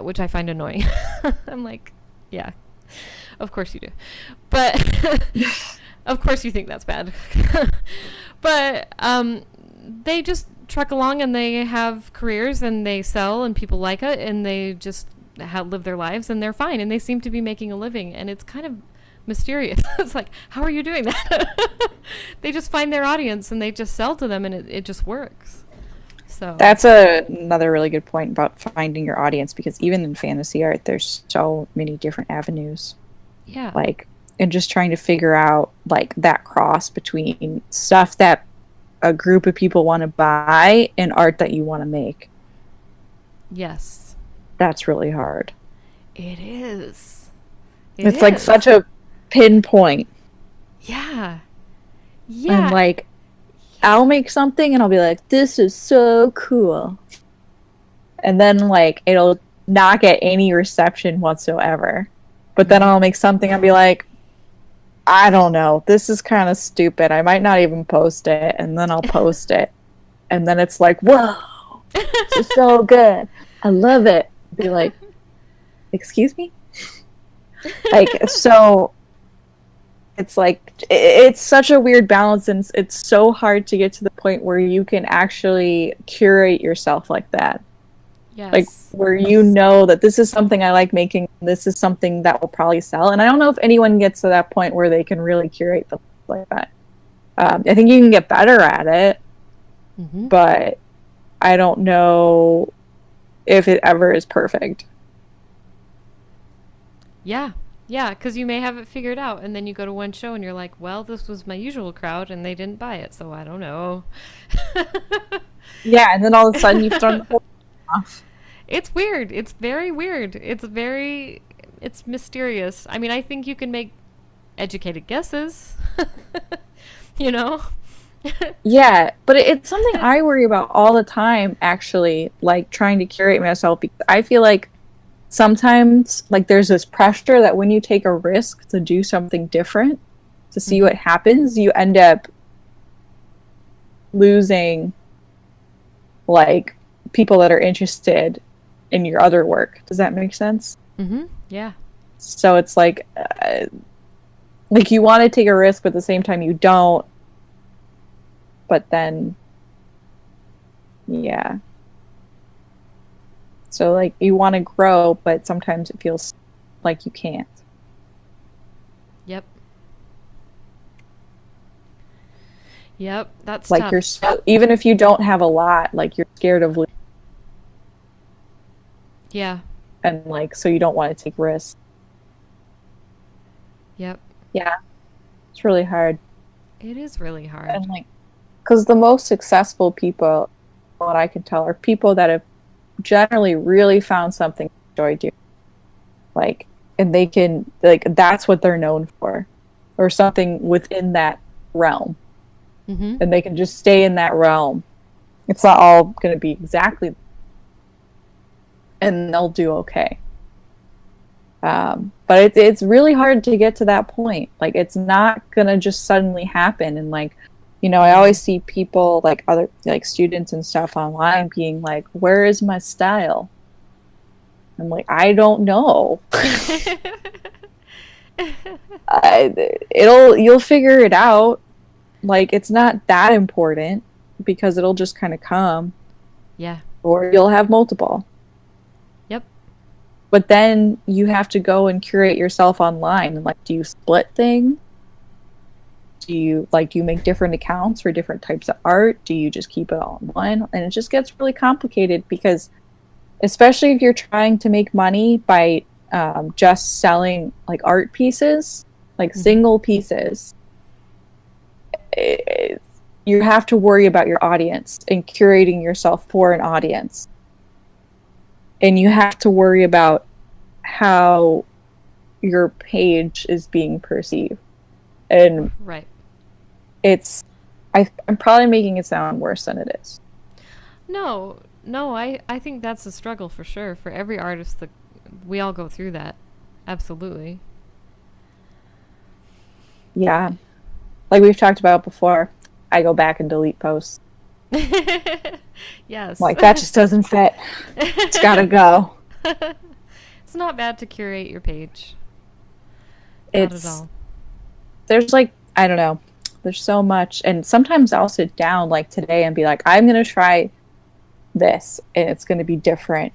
Speaker 1: which I find annoying. I'm like, yeah, of course you do, but of course you think that's bad. But they just truck along, and they have careers, and they sell, and people like it, and they just live their lives, and they're fine, and they seem to be making a living, and it's kind of mysterious. It's like, how are you doing that? They just find their audience, and they just sell to them, and it just works. So
Speaker 2: that's another really good point about finding your audience, because even in fantasy art, there's so many different avenues.
Speaker 1: Yeah.
Speaker 2: Like, and just trying to figure out, like, that cross between stuff that a group of people want to buy and art that you want to make.
Speaker 1: Yes.
Speaker 2: That's really hard.
Speaker 1: It is.
Speaker 2: It's like such a pinpoint.
Speaker 1: Yeah.
Speaker 2: And like, I'll make something and I'll be like, this is so cool. And then, like, it'll not get any reception whatsoever. But then I'll make something and be like, I don't know, this is kind of stupid. I might not even post it. And then I'll post it. And then it's like, whoa, this is so good. I love it. Be like, excuse me? Like, so it's like, it's such a weird balance, and it's so hard to get to the point where you can actually curate yourself like that.
Speaker 1: Yes.
Speaker 2: Like, where you know that this is something I like making, this is something that will probably sell. And I don't know if anyone gets to that point where they can really curate them like that. I think you can get better at it,
Speaker 1: Mm-hmm.
Speaker 2: but I don't know if it ever is perfect.
Speaker 1: Yeah. Yeah, because you may have it figured out, and then you go to one show and you're like, well, this was my usual crowd, and they didn't buy it, so I don't know.
Speaker 2: Yeah, and then all of a sudden you've thrown the whole thing off.
Speaker 1: It's weird. It's very weird. It's mysterious. I mean, I think you can make educated guesses, you know?
Speaker 2: Yeah, but it's something I worry about all the time, actually, like trying to curate myself, because I feel like sometimes like there's this pressure that when you take a risk to do something different, to see what happens, you end up losing like people that are interested in your other work. Does that make sense?
Speaker 1: Mm-hmm. Yeah.
Speaker 2: So it's like you want to take a risk, but at the same time you don't. But then, yeah. So like you want to grow, but sometimes it feels like you can't.
Speaker 1: Yep. Yep. That's
Speaker 2: Like
Speaker 1: tough.
Speaker 2: you're so, even if you don't have a lot, like you're scared of losing,
Speaker 1: Yeah.
Speaker 2: and like so you don't want to take risks.
Speaker 1: Yep.
Speaker 2: Yeah, it's really hard.
Speaker 1: It is really hard.
Speaker 2: And like, because the most successful people, what I can tell, are people that have generally really found something they enjoy doing. Like, and they can, like, that's what they're known for, or something within that realm.
Speaker 1: Mm-hmm.
Speaker 2: And they can just stay in that realm. It's not all going to be exactly, and they'll do okay. But it's really hard to get to that point. Like, it's not going to just suddenly happen. And like, you know, I always see people, like other like students and stuff online, being like, "Where is my style?" I'm like, I don't know. You'll figure it out. Like, it's not that important because it'll just kind of come.
Speaker 1: Yeah.
Speaker 2: Or you'll have multiple.
Speaker 1: Yep.
Speaker 2: But then you have to go and curate yourself online. And like, do you split things? Do you make different accounts for different types of art? Do you just keep it all in one? And it just gets really complicated because, especially if you're trying to make money by just selling like art pieces, like single pieces, you have to worry about your audience and curating yourself for an audience. And you have to worry about how your page is being perceived. And
Speaker 1: right.
Speaker 2: I'm probably making it sound worse than it is.
Speaker 1: No, I think that's a struggle for sure. For every artist, that we all go through that. Absolutely.
Speaker 2: Yeah. Like we've talked about before, I go back and delete posts.
Speaker 1: Yes.
Speaker 2: Like, that just doesn't fit. It's gotta go.
Speaker 1: It's not bad to curate your page. Not at all.
Speaker 2: There's like, I don't know. There's so much. And sometimes I'll sit down like today and be like, I'm going to try this and it's going to be different.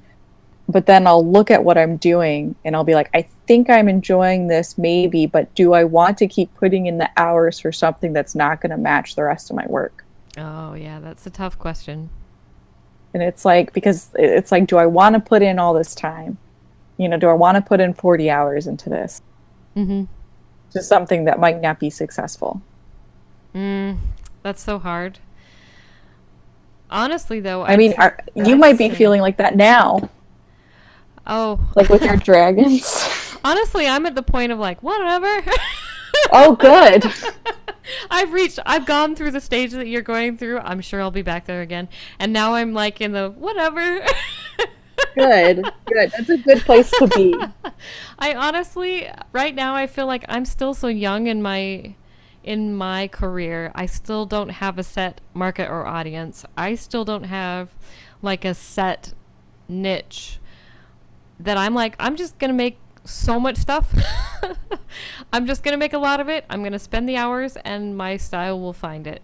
Speaker 2: But then I'll look at what I'm doing and I'll be like, I think I'm enjoying this maybe, but do I want to keep putting in the hours for something that's not going to match the rest of my work?
Speaker 1: Oh, yeah, that's a tough question.
Speaker 2: And it's like, because it's like, do I want to put in all this time? You know, do I want to put in 40 hours into this?
Speaker 1: Mm-hmm.
Speaker 2: To something that might not be successful.
Speaker 1: That's so hard. Honestly, though,
Speaker 2: I mean, you might be feeling like that now.
Speaker 1: Oh.
Speaker 2: Like with your dragons.
Speaker 1: Honestly, I'm at the point of like, whatever.
Speaker 2: Oh, good.
Speaker 1: I've gone through the stage that you're going through. I'm sure I'll be back there again. And now I'm like in the whatever.
Speaker 2: Good. That's a good place to be.
Speaker 1: I honestly, right now, I feel like I'm still so young in my career. I still don't have a set market or audience. I still don't have like a set niche that I'm like, I'm just going to make so much stuff. I'm just going to make a lot of it. I'm going to spend the hours and my style will find it.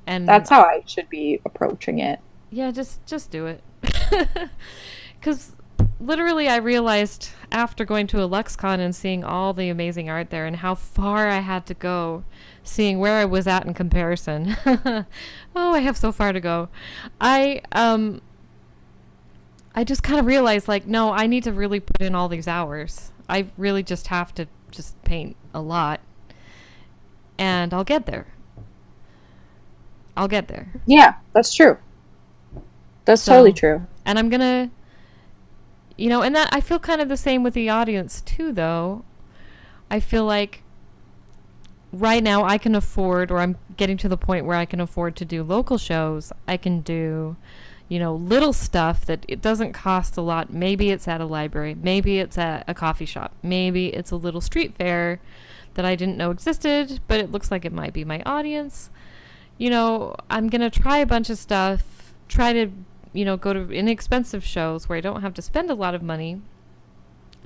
Speaker 1: And
Speaker 2: that's how I should be approaching it.
Speaker 1: Yeah, just do it. Because literally, I realized after going to a LuxCon and seeing all the amazing art there and how far I had to go, seeing where I was at in comparison. Oh, I have so far to go. I just kind of realized, like, no, I need to really put in all these hours. I really just have to just paint a lot, and I'll get there. I'll get there.
Speaker 2: Yeah, that's true. That's totally true.
Speaker 1: And I'm gonna, and that I feel kind of the same with the audience too, though. I feel like right now I can afford, or I'm getting to the point where I can afford to do local shows. I can do, little stuff that it doesn't cost a lot. Maybe it's at a library. Maybe it's at a coffee shop. Maybe it's a little street fair that I didn't know existed, but it looks like it might be my audience. I'm going to try a bunch of stuff, try to, go to inexpensive shows where I don't have to spend a lot of money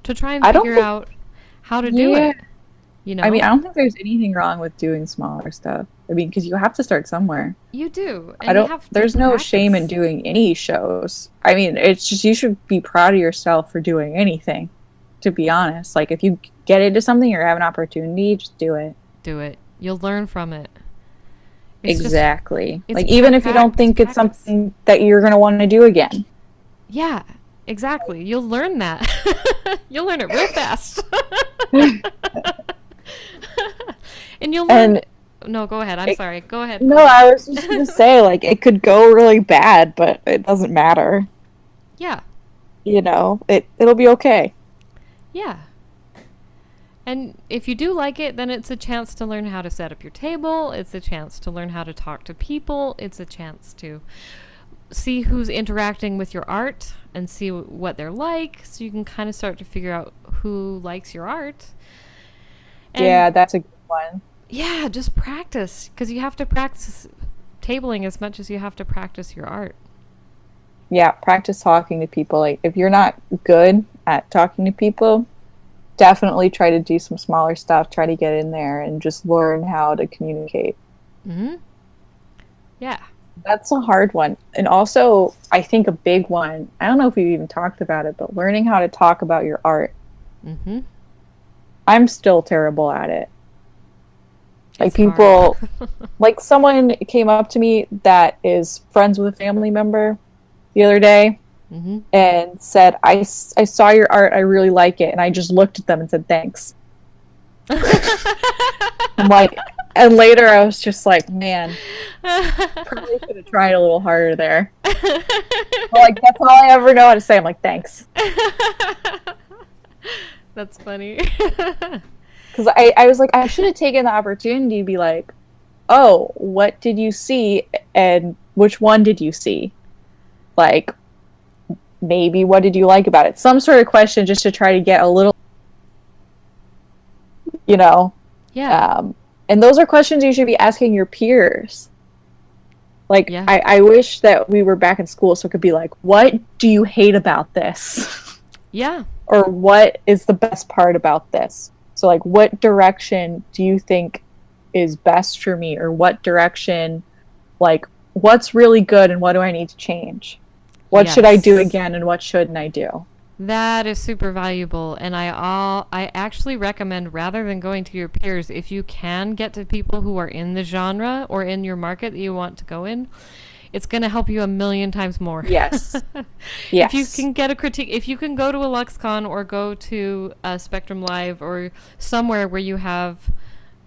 Speaker 1: to try and figure out how to do it.
Speaker 2: I mean, I don't think there's anything wrong with doing smaller stuff. I mean, because you have to start somewhere.
Speaker 1: You do. And
Speaker 2: there's no shame in doing any shows. I mean, it's just, you should be proud of yourself for doing anything, to be honest. Like, if you get into something or have an opportunity, just do it.
Speaker 1: Do it. You'll learn from it.
Speaker 2: Exactly. Like, even if you don't think it's something that you're going to want to do again.
Speaker 1: Yeah, exactly. You'll learn that. You'll learn it real fast. And you'll learn... No, go ahead. I'm sorry. Go ahead.
Speaker 2: No, I was just going to say, like, it could go really bad, but it doesn't matter.
Speaker 1: Yeah.
Speaker 2: It'll be okay.
Speaker 1: Yeah. And if you do like it, then it's a chance to learn how to set up your table. It's a chance to learn how to talk to people. It's a chance to see who's interacting with your art and see what they're like, so you can kind of start to figure out who likes your art. And
Speaker 2: yeah, that's a good one.
Speaker 1: Yeah, just practice, because you have to practice tabling as much as you have to practice your art.
Speaker 2: Yeah, practice talking to people. Like, if you're not good at talking to people, definitely try to do some smaller stuff. Try to get in there and just learn how to communicate.
Speaker 1: Mm-hmm. Yeah.
Speaker 2: That's a hard one. And also, I think a big one, I don't know if we've even talked about it, but learning how to talk about your art.
Speaker 1: Mm-hmm.
Speaker 2: I'm still terrible at it. Like, people, like, someone came up to me that is friends with a family member the other day,
Speaker 1: mm-hmm.
Speaker 2: and said, I saw your art, I really like it. And I just looked at them and said, thanks. I'm like, and later I was just like, man, probably could have tried a little harder there. But, like, that's all I ever know how to say. I'm like, thanks.
Speaker 1: That's funny.
Speaker 2: Because I was like, I should have taken the opportunity to be like, oh, what did you see? And which one did you see? Like, maybe what did you like about it? Some sort of question, just to try to get a little,
Speaker 1: Yeah.
Speaker 2: And those are questions you should be asking your peers. Like,
Speaker 1: yeah.
Speaker 2: I wish that we were back in school so it could be like, what do you hate about this?
Speaker 1: Yeah.
Speaker 2: Or what is the best part about this? So, like, what direction do you think is best for me? Or what direction, like, what's really good and what do I need to change? What should I do again and what shouldn't I do?
Speaker 1: That is super valuable, and I actually recommend, rather than going to your peers, if you can get to people who are in the genre or in your market that you want to go in, it's going to help you a million times more.
Speaker 2: Yes. Yes.
Speaker 1: If you can get a critique, if you can go to a LuxCon or go to a Spectrum Live or somewhere where you have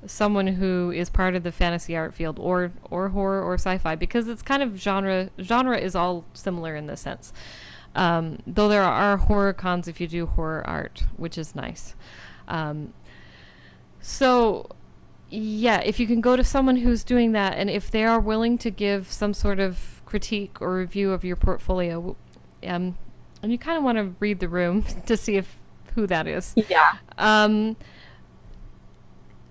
Speaker 1: someone who is part of the fantasy art field or horror or sci-fi, because it's kind of genre is all similar in this sense. Though there are horror cons if you do horror art, which is nice. So, yeah, if you can go to someone who's doing that, and if they are willing to give some sort of critique or review of your portfolio, and you kind of want to read the room to see who that is.
Speaker 2: Yeah.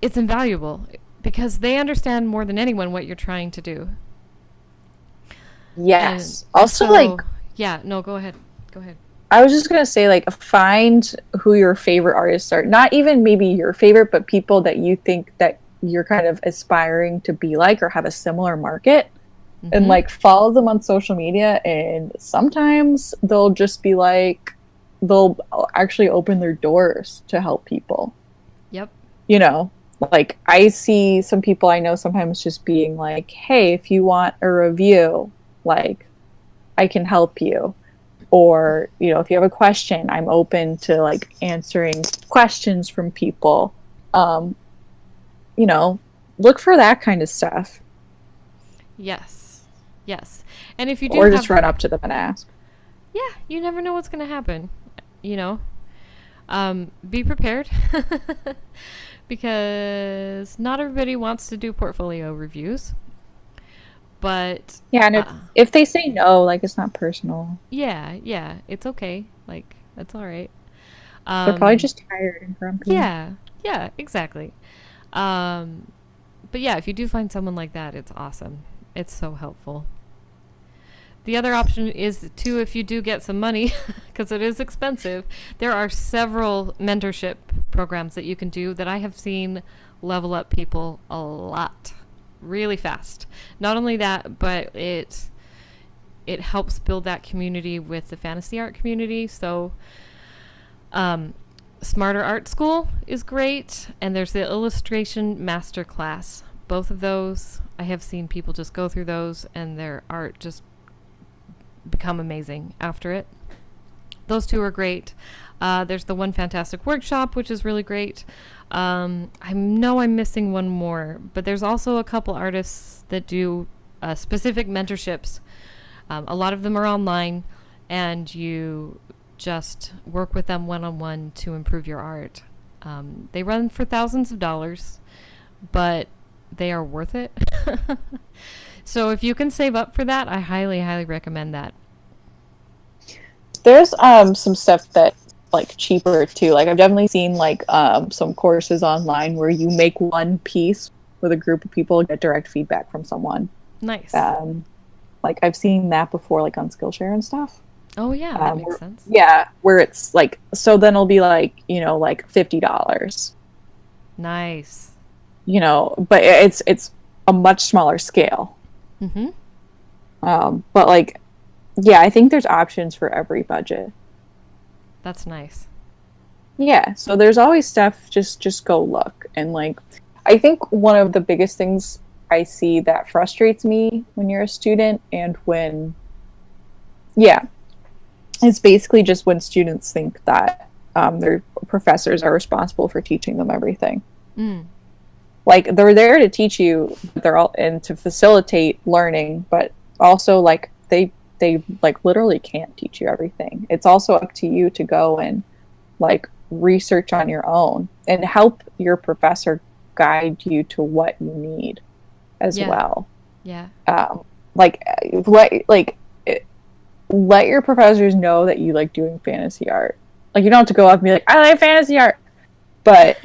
Speaker 1: It's invaluable because they understand more than anyone what you're trying to do.
Speaker 2: Yes. And also, like...
Speaker 1: Yeah, no, go ahead.
Speaker 2: I was just going to say, like, find who your favorite artists are. Not even maybe your favorite, but people that you think that you're kind of aspiring to be like or have a similar market. Mm-hmm. And, like, follow them on social media. And sometimes they'll just be like, they'll actually open their doors to help people.
Speaker 1: Yep.
Speaker 2: You know, like I see some people I know sometimes just being like, hey, if you want a review, like I can help you. Or, you know, if you have a question, I'm open to like answering questions from people. You know, look for that kind of stuff.
Speaker 1: Yes. Yes. And if you do
Speaker 2: or just run up to them and ask.
Speaker 1: Yeah, you never know what's going to happen, you know. Be prepared because not everybody wants to do portfolio reviews. But
Speaker 2: yeah, and if they say no, like it's not personal.
Speaker 1: Yeah, it's okay. Like that's all right.
Speaker 2: They're probably just tired and grumpy.
Speaker 1: Yeah, exactly. But yeah, if you do find someone like that, it's awesome. It's so helpful. The other option is too, if you do get some money, because it is expensive, there are several mentorship programs that you can do that I have seen level up people a lot, really fast. Not only that, but it helps build that community with the fantasy art community. So Smarter Art School is great, and there's the Illustration Masterclass. Both of those, I have seen people just go through those and their art just become amazing after it. Those two are great. There's the One Fantastic Workshop, which is really great. I know I'm missing one more, but there's also a couple artists that do specific mentorships. A lot of them are online, and you just work with them one-on-one to improve your art. They run for thousands of dollars, but they are worth it. So if you can save up for that, I highly, highly recommend that.
Speaker 2: There's some stuff that's like cheaper too. Like I've definitely seen like some courses online where you make one piece with a group of people, get direct feedback from someone.
Speaker 1: Nice.
Speaker 2: Like I've seen that before, like on Skillshare and stuff.
Speaker 1: Oh yeah, that makes sense.
Speaker 2: Yeah, where it's like, so then it'll be like, you know, like $50.
Speaker 1: Nice.
Speaker 2: You know, but it's a much smaller scale.
Speaker 1: Mm-hmm.
Speaker 2: But like, yeah, I think there's options for every budget.
Speaker 1: That's nice.
Speaker 2: Yeah, so there's always stuff. Just go look. And like, I think one of the biggest things I see that frustrates me when you're a student and when, yeah, it's basically just when students think that their professors are responsible for teaching them everything. Like they're there to teach you, they're all and to facilitate learning, but also like they like literally can't teach you everything. It's also up to you to go and like research on your own and help your professor guide you to what you need as well.
Speaker 1: Yeah.
Speaker 2: Let your professors know that you like doing fantasy art. Like you don't have to go up and be like, I like fantasy art, but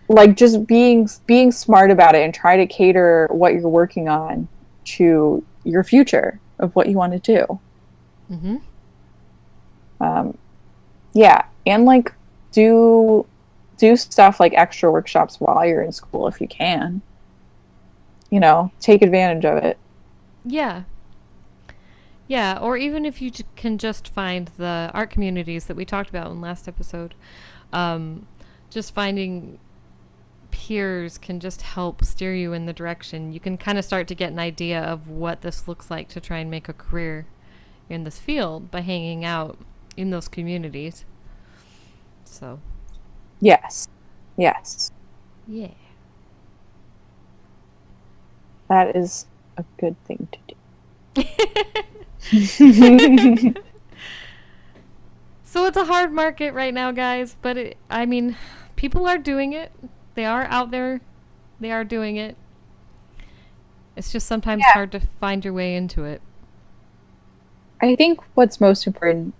Speaker 2: like just being smart about it and try to cater what you're working on to your future of what you want to do.
Speaker 1: Mm-hmm.
Speaker 2: Yeah, and like do stuff like extra workshops while you're in school if you can. You know, take advantage of it.
Speaker 1: Yeah. Yeah, or even if you can just find the art communities that we talked about in last episode, just finding peers can just help steer you in the direction. You can kind of start to get an idea of what this looks like to try and make a career in this field by hanging out in those communities. So.
Speaker 2: Yes.
Speaker 1: Yeah.
Speaker 2: That is a good thing to do.
Speaker 1: So it's a hard market right now, guys, but I mean, people are doing it. They are out there. They are doing it. It's just sometimes hard to find your way into it.
Speaker 2: I think what's most important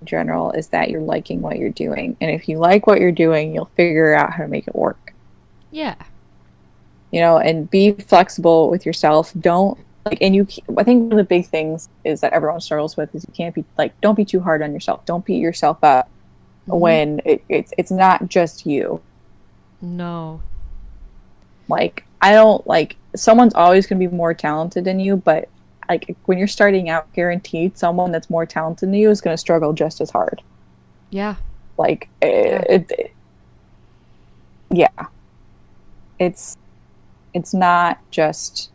Speaker 2: in general is that you're liking what you're doing. And if you like what you're doing, you'll figure out how to make it work.
Speaker 1: Yeah.
Speaker 2: You know, and be flexible with yourself. Don't I think one of the big things is that everyone struggles with is you can't be like, don't be too hard on yourself. Don't beat yourself up when it's not just you.
Speaker 1: No.
Speaker 2: Like, I don't like someone's always going to be more talented than you, but like when you're starting out, guaranteed someone that's more talented than you is going to struggle just as hard.
Speaker 1: Yeah.
Speaker 2: Like, yeah, it's not just,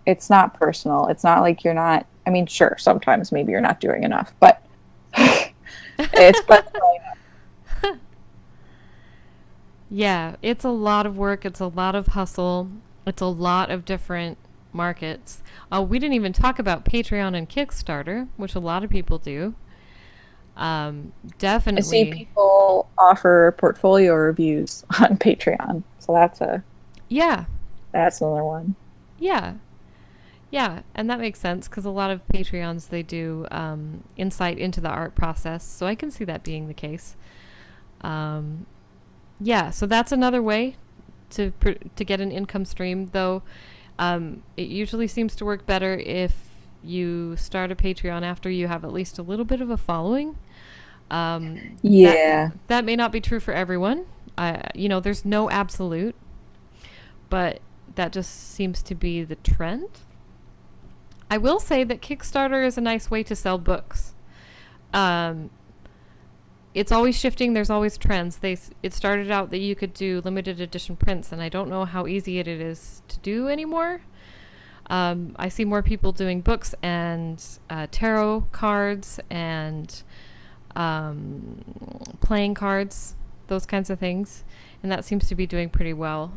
Speaker 2: it's not personal. It's not like you're not, I mean, sure, sometimes maybe you're not doing enough, but it's personal.
Speaker 1: Yeah, it's a lot of work. It's a lot of hustle. It's a lot of different markets. We didn't even talk about Patreon and Kickstarter, which a lot of people do. Definitely.
Speaker 2: I see people offer portfolio reviews on Patreon, so that's another one.
Speaker 1: Yeah. Yeah, and that makes sense because a lot of Patreons, they do insight into the art process, so I can see that being the case. Yeah, so that's another way to get an income stream, though it usually seems to work better if you start a Patreon after you have at least a little bit of a following. That may not be true for everyone. There's no absolute, but that just seems to be the trend. I will say that Kickstarter is a nice way to sell books. It's always shifting. There's always trends. It started out that you could do limited edition prints, and I don't know how easy it is to do anymore. I see more people doing books and tarot cards and playing cards, those kinds of things, and that seems to be doing pretty well.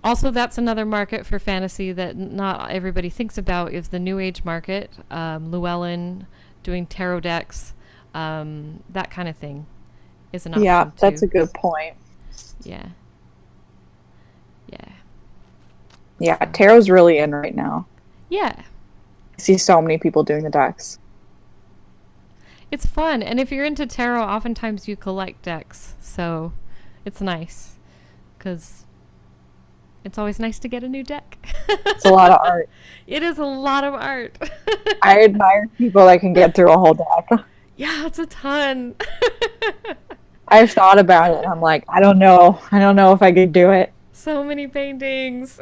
Speaker 1: Also, that's another market for fantasy that not everybody thinks about, is the New Age market. Llewellyn doing tarot decks, that kind of thing is an option
Speaker 2: Yeah,
Speaker 1: too.
Speaker 2: that's a good point.
Speaker 1: Yeah.
Speaker 2: Yeah, tarot's really in right now.
Speaker 1: Yeah.
Speaker 2: I see so many people doing the decks.
Speaker 1: It's fun, and if you're into tarot, oftentimes you collect decks, so it's nice, because it's always nice to get a new deck.
Speaker 2: It's a lot of art.
Speaker 1: It is a lot of art.
Speaker 2: I admire people that can get through a whole deck.
Speaker 1: Yeah, it's a ton.
Speaker 2: I've thought about it. I'm like, I don't know if I could do it.
Speaker 1: So many paintings.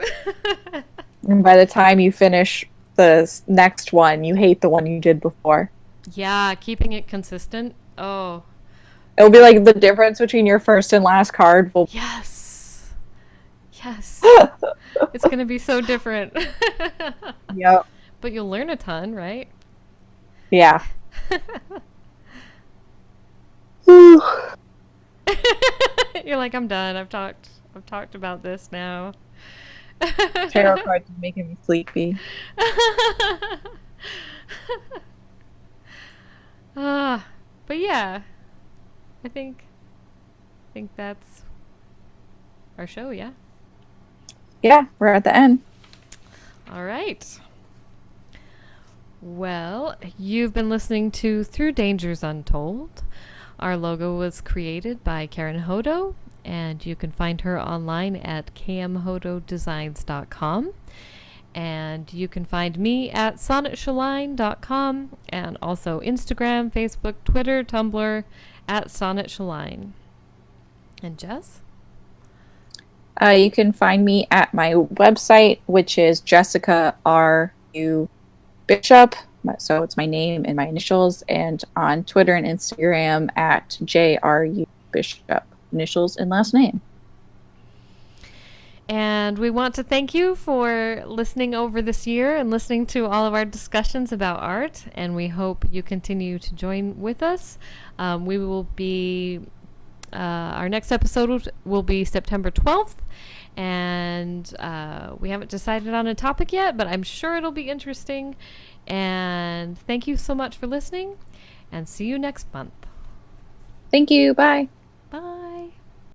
Speaker 2: And by the time you finish the next one, you hate the one you did before.
Speaker 1: Yeah, keeping it consistent. Oh.
Speaker 2: It'll be like the difference between your first and last card.
Speaker 1: Yes. It's going to be so different.
Speaker 2: Yep.
Speaker 1: But you'll learn a ton, right?
Speaker 2: Yeah.
Speaker 1: You're like, I'm done. I've talked about this now.
Speaker 2: Tarot cards are making me sleepy.
Speaker 1: But yeah, I think that's our show. Yeah.
Speaker 2: Yeah, we're at the end.
Speaker 1: All right. Well, you've been listening to Through Dangers Untold. Our logo was created by Karen Hodo, and you can find her online at kmhododesigns.com. And you can find me at sonnettShelline.com, and also Instagram, Facebook, Twitter, Tumblr at SonnettShelline. And Jess?
Speaker 2: You can find me at my website, which is Jessica R.U. Bishop. So it's my name and my initials, and on Twitter and Instagram at JRU Bishop, initials and last name.
Speaker 1: And we want to thank you for listening over this year and listening to all of our discussions about art, and we hope you continue to join with us. We will be our next episode will be September 12th, and we haven't decided on a topic yet, but I'm sure it'll be interesting. And thank you so much for listening, and see you next month.
Speaker 2: Thank you. Bye.